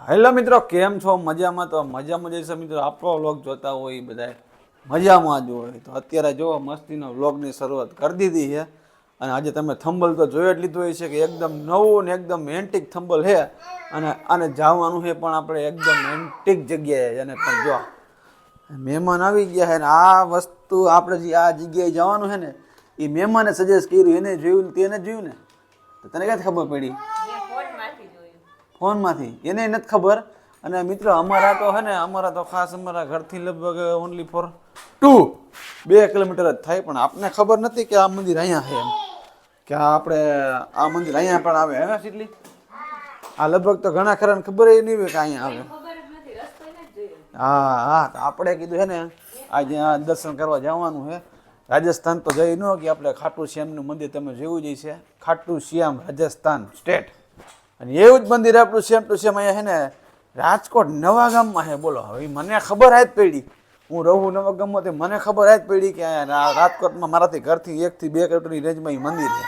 Hello મિત્રો, કેમ છો? મજામાં? તો મજામાં જઈશે મિત્રો. આપણો વ્લોગ જોતા હોય બધા મજામાં જ હોય. તો અત્યારે જો મસ્તીનો વ્લોગની શરૂઆત કરી દીધી છે. અને આજે તમે થંબલ તો જોઈ જ લીધું હોય છે કે એકદમ નવું ને એકદમ એન્ટિક થંબલ છે. અને આને જવાનું છે પણ આપણે એકદમ એન્ટિક જગ્યાએ. અને પણ જો મહેમાન આવી ગયા છે ને આ વસ્તુ આપણે જે આ જગ્યાએ જવાનું છે ને એ મહેમાને સજેસ્ટ કર્યું, એને જોયું તેને જોયું ને તો તને ક્યાંથી ખબર પડી? ફોનમાંથી. એને નથી ખબર. અને મિત્રો અમારા તો છે ને અમારા તો ખાસ અમારા ઘરથી લગભગ ઓનલી ફોર 2 કિલોમીટર જ થાય, પણ આપને ખબર નથી કે આ મંદિર અહીંયા છે એમ, કે આપણે આ મંદિર અહીંયા પણ આવે હે સીટલી. આ લગભગ તો ઘણા ખરાને ખબર નહીં હોય કે અહીંયા આવે. હા હા, તો આપણે કીધું છે ને આજે આ દર્શન કરવા જવાનું છે. રાજસ્થાન તો જઈ ન કે આપણે ખાટુ શ્યામનું મંદિર તમે જોયું જ છે. ખાટુ શ્યામ રાજસ્થાન સ્ટેટ. અને એવું જ મંદિર આપણું સેમ ટુ સેમ અહીંયા છે ને રાજકોટ નવા ગામમાં છે. બોલો, હવે મને ખબર આજ પડી, હું રહું નવા ગામમાં તે મને ખબર આજ પડી કે રાજકોટમાં મારાથી ઘરથી 1 થી 2 કિલોમીટરની રેન્જમાં એ મંદિર છે.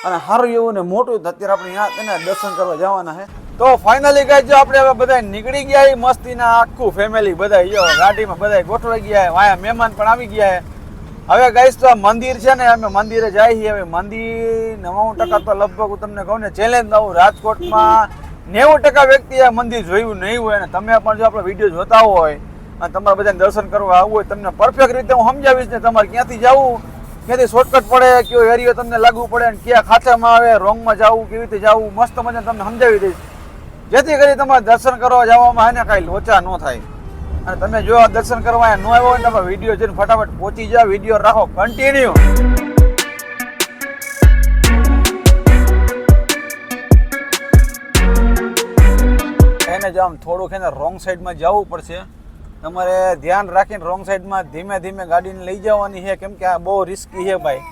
અને સારું એવું ને મોટું અત્યારે આપણે ત્યાં દર્શન કરવા જવાના છે. તો ફાઇનલી ગાઈસ જો આપણે હવે બધા નીકળી ગયા એ મસ્તીના આખું ફેમિલી બધા જો ગાડીમાં બધા ગોઠવાઈ ગયા. વાયા મહેમાન પણ આવી ગયા. હવે ગાઈસ તો આ મંદિર છે ને અમે મંદિરે જઈએ. હવે મંદિર 99% તો લગભગ હું તમને કહું ને ચેલેન્જ દઉં, રાજકોટમાં 90% વ્યક્તિ આ મંદિર જોયું નહીં હોય. અને તમે પણ જો આપણો વિડીયો જોતા હોય અને તમારે બધાને દર્શન કરવા આવવું હોય, તમને પરફેક્ટ રીતે હું સમજાવીશ ને તમારે ક્યાંથી જવું, ક્યાંથી શોર્ટકટ પડે, કયો એરિયો તમને લાગુ પડે અને ક્યાં ખાંચામાં આવે, રોંગમાં જવું, કેવી રીતે જવું, મસ્ત મજા તમને સમજાવી દઈશ, જેથી કરી તમારે દર્શન કરવા જવામાં હે ને કાંઈ લોચા ન થાય. અને તમે જો આ દર્શન કરવા ન આવ્યો હોય ને તમે વિડીયો જોઈને ફટાફટ પહોંચી જાઓ. વિડીયો રાખો કન્ટિન્યુ. એને જો આમ થોડુંક એને રોંગ સાઈડમાં જવું પડશે. તમારે ધ્યાન રાખીને રોંગ સાઈડમાં ધીમે ધીમે ગાડીને લઈ જવાની છે, કેમ કે આ બહુ રિસ્કી છે ભાઈ.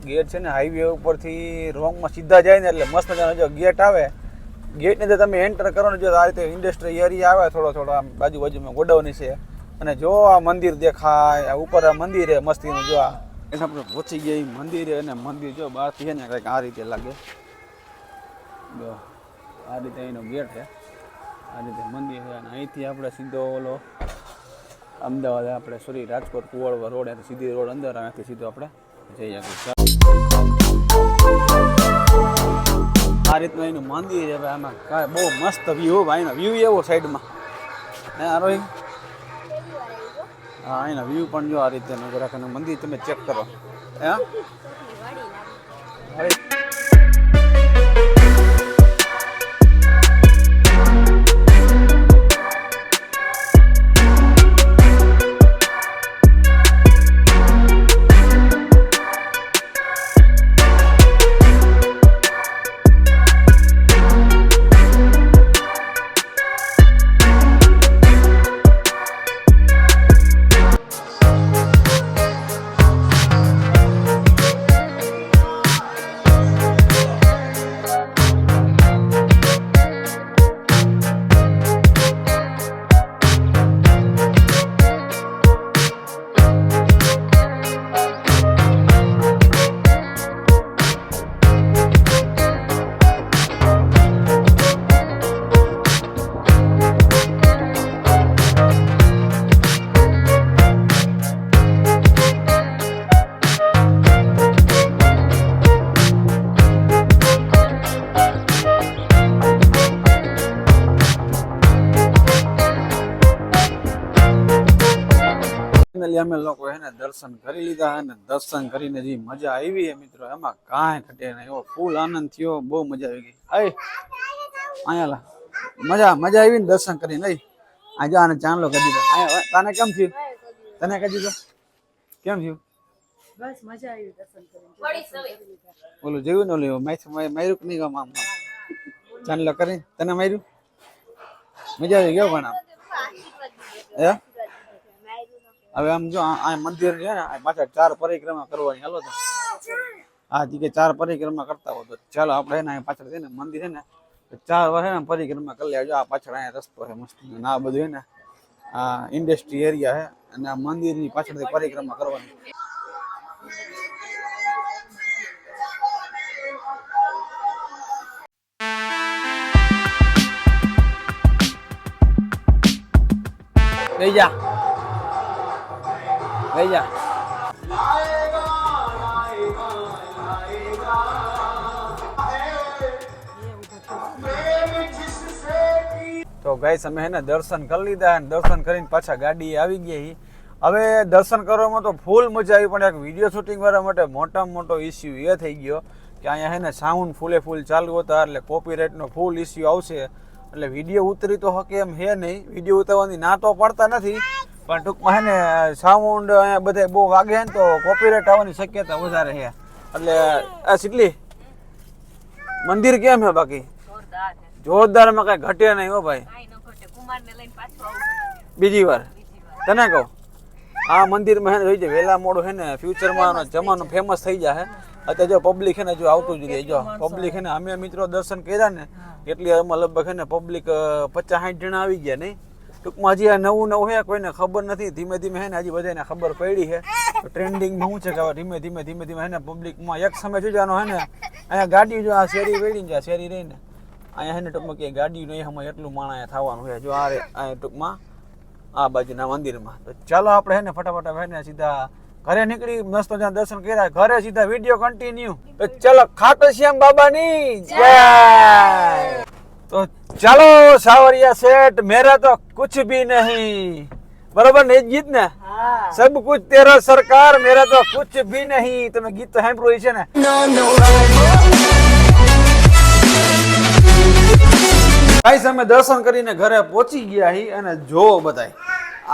ગેટ છે ને હાઈવે ઉપરથી રોંગમાં સીધા જાય ને એટલે મસ્ત મજાનો જો ગેટ આવે. ગેટની અંદર તમે એન્ટર કરો ને જો આ રીતે ઇન્ડસ્ટ્રી એરિયા આવે, થોડો થોડો આમ બાજુમાં ગોડાઉન છે. અને જો આ મંદિર દેખાય, આ ઉપર આ મંદિર છે મસ્તીનું. જો આ એટલે આપણે પહોંચી ગયા એ મંદિરે. અને મંદિર જો બહારથી છે ને કંઈક આ રીતે લાગે. જો આ રીતે એનો ગેટ છે, આ રીતે મંદિર છે. અને અહીંથી આપણે સીધો ઓલો અમદાવાદ આપણે સોરી રાજકોટ કુવાડવા રોડ એથી સીધી રોડ અંદર, અહીંથી સીધો આપણે જઈ શકીએ. આ રીતનું એનું મંદિર છે ભાઈ. આમાં કાંઈ બહુ મસ્ત વ્યૂ ભાઈ. એનો વ્યૂ એવો સાઈડમાં હે આરોહી. હા, એના વ્યૂ પણ જો આ રીતે જરાક મંદિર તમે ચેક કરો. હે અમે લોકો હે ને દર્શન કરી લીધા. અને દર્શન કરીને જે મજા આવી છે મિત્રો, એમાં કાંઈ ઘટે નહીં. એવો ફૂલ આનંદ થયો, બહુ મજા આવી ગઈ. અહીંયા મજા આવી ને દર્શન કરીને. નહીં આજે આને ચાંદલો કરી દીધો. તને કેમ થયું? તને કહી દીધો કેમ થયું? બસ મજા આવી દર્શન કરીને. ઓલું જોયું ને ઓલું માર્યું કે નહીં? આમ ચાંદલો કરી તને માર્યું, મજા આવી ગયો પણ આમ હે. હવે આમ જો આ મંદિર છે ને પાછળ 4 પરિક્રમા કરવાની. હાલો તો આ જગ્યાએ 4 પરિક્રમા કરતા હોય તો ચાલો આપણે છે ને પાછળ છે ને મંદિર છે ને 4 વાર છે ને પરિક્રમા કરી લેજો. આ પાછળ અહીંયા રસ્તો છે મસ્ત. અને આ બધું છે ને આ ઇન્ડસ્ટ્રી એરિયા છે. અને આ મંદિરની પાછળથી પરિક્રમા કરવાની. લઈ જા લઈ જા તો ગાઈસ અમે હેને દર્શન કરી લીધા અને દર્શન કરીને પાછા ગાડી આવી ગઈ. હવે દર્શન કરવામાં તો ફૂલ મજા આવી, પણ એક વિડીયો શૂટિંગ વાળા માટે મોટામાં મોટો ઇસ્યુ એ થઈ ગયો કે અહીંયા હેને સાઉન્ડ ફૂલ ચાલુ હતા એટલે કોપીરાઇટનો ફૂલ ઇસ્યુ આવશે. એટલે વિડીયો ઉતરી તો હકે એમ હે નહીં, વિડીયો ઉતારવાની ના તો પડતા નથી, પણ ટૂંકમાં હે ને સાઉન્ડ અહીંયા બધા બહુ વાગે ને તો કોપીરાઇટ આવવાની શક્યતા વધારે છે. એટલે આ સીટલી મંદિર કેમ છે? બાકી જોરદારમાં કઈ ઘટે નહીં હો ભાઈ. બીજી વાર તને કહું, આ મંદિરમાં હે ને જોઈ વેલા મોડું હે ને ફ્યુચરમાં જમાનો ફેમસ થઈ જાય. અત્યારે જો પબ્લિક હે ને જો આવતું જ રહે. જો પબ્લિક હે ને અમે મિત્રો દર્શન કર્યા ને એટલે આમાં લગભગ હે ને પબ્લિક 50-60 જણા આવી ગયા નહીં. ટૂંકમાં હજી આ નવું હે, કોઈને ખબર નથી. ધીમે ધીમે હે ને હજી બધાને ખબર પડી છે. ટ્રેન્ડિંગમાં શું છે કે ધીમે ધીમે હે ને પબ્લિકમાં એક સમય જોજાનો હે ને અહીંયા ગાડી જો આ શેરી વેડી ને શેરી રહીને અહીંયા હે ને ટૂંકમાં કે ગાડી નહીં સમય એટલું માણા થવાનું છે. જો આ ટૂંકમાં આ બાજુના મંદિરમાં. તો ચાલો આપણે હે ને ફટાફટ હે ને સીધા ઘરે નીકળી, મસ્ત ત્યાં દર્શન કર્યા, ઘરે સીધા વિડીયો કન્ટિન્યુ. તો ચાલો ખાટુ શ્યામ બાબાની જય. તો ચાલો સાવરિયા સેठ, મેરા તો कुछ भी नहीं, બરોબર ને? ગીત ને સબ કુછ તેરા સરકાર, મેરા તો कुछ भी नहीं. તમે ગીત તો સાંભળ્યું છે ને? ગાઈસ અમે દર્શન કરીને ઘરે પહોંચી ગયા હી અને જો બધાય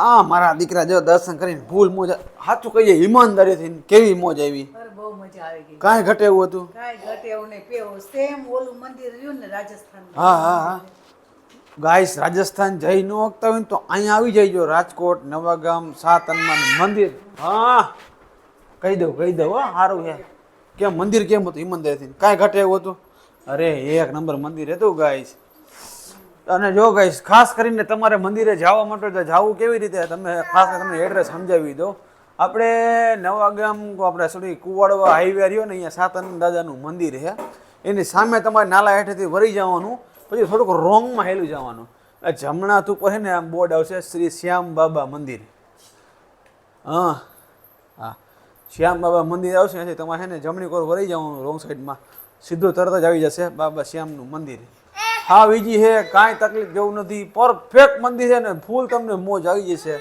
આ મારા દીકરા જો દર્શન કરીને ફૂલ મોજ. સાચું કહીએ ઈમાનદારીથી કેવી મોજ આવી. બહુ મજા આવી ગઈ. કાંઈ ઘટે એવું હતું? કાંઈ ઘટે એવું નહીં. પેવું સેમ ઓલું મંદિર રહ્યું ને રાજસ્થાન. હા ગાઈસ રાજસ્થાન જઈ ન વખતા હોય ને તો અહીંયા આવી જઈજો. રાજકોટ નવાગામ 7 હનુમાન મંદિર. હા કહી દઉં હો, સારું છે. કેમ મંદિર કેમ હતું? ઈમાનદારીથી કાંઈ ઘટે એવું હતું? અરે એક નંબર મંદિર હતું ગાઈસ. અને જો ગાઈસ ખાસ કરીને તમારે મંદિરે જવા માટે તો જવું કેવી રીતે, તમે ખાસ તમને એડ્રેસ સમજાવી દો. આપણે નવાગામ આપણે સોરી કુવાડવા હાઈવે રહ્યો ને અહીંયા 7 હનુમાન દાદાનું મંદિર છે, એની સામે તમારે નાલા હેઠેથી વળી જવાનું, પછી થોડુંક રોંગમાં હેલું જવાનું. જમણા હાથ ઉપર છે ને આમ બોર્ડ આવશે શ્રી શ્યામ બાબા મંદિર. હા શ્યામ બાબા મંદિર આવશે, ત્યાંથી તમારે છે ને જમણી કોર વળી જવાનું રોંગ સાઈડમાં, સીધું તરત જ આવી જશે બાબા શ્યામનું મંદિર. હા બીજી છે, કાંઈ તકલીફ જેવું નથી, પરફેક્ટ મંદિર છે ને ફૂલ તમને મોજ આવી જશે.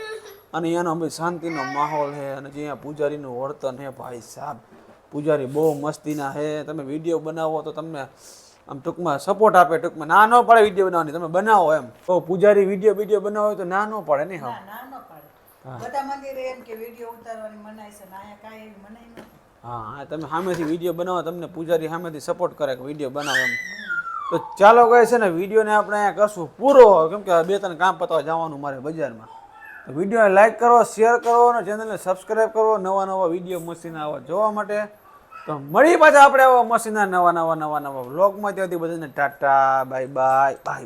અને અહીંયાનો અમે શાંતિનો માહોલ છે અને જે અહીંયા પૂજારીનું વર્તન છે ભાઈ સાહેબ, પૂજારી બહુ મસ્તીના છે. તમે વિડીયો બનાવો તો તમને આમ ટૂંકમાં સપોર્ટ આપે, ટૂંકમાં ના ન પડે વિડીયો બનાવવાની, તમે બનાવો એમ. તો પૂજારી વિડીયો બનાવો તો ના ન પડે નહીં. હા ના ન પડે. બધા મંદિરે એમ કે વિડીયો ઉતારવાની મનાઈ છે, ના અહીંયા કાંઈ એવી મનાઈ નથી. હા તમે સામેથી વિડીયો બનાવો, તમને પૂજારી સામેથી સપોર્ટ કરે કે વિડીયો બનાવો એમ. તો ચાલો કહે છે ને વિડીયોને આપણે અહીંયા કરશું પૂરો, કેમ કે 2-3 કામ પતવા જવાનું મારે બજારમાં. તો વિડીયોને લાઈક કરો, શેર કરો અને ચેનલને સબસ્ક્રાઈબ કરો નવા વિડીયો મશીના આવા જોવા માટે. તો મળી પાછા આપણે આવા મશીના નવા વ્લોગમાં. ત્યાંથી બધાને ટાટા બાય.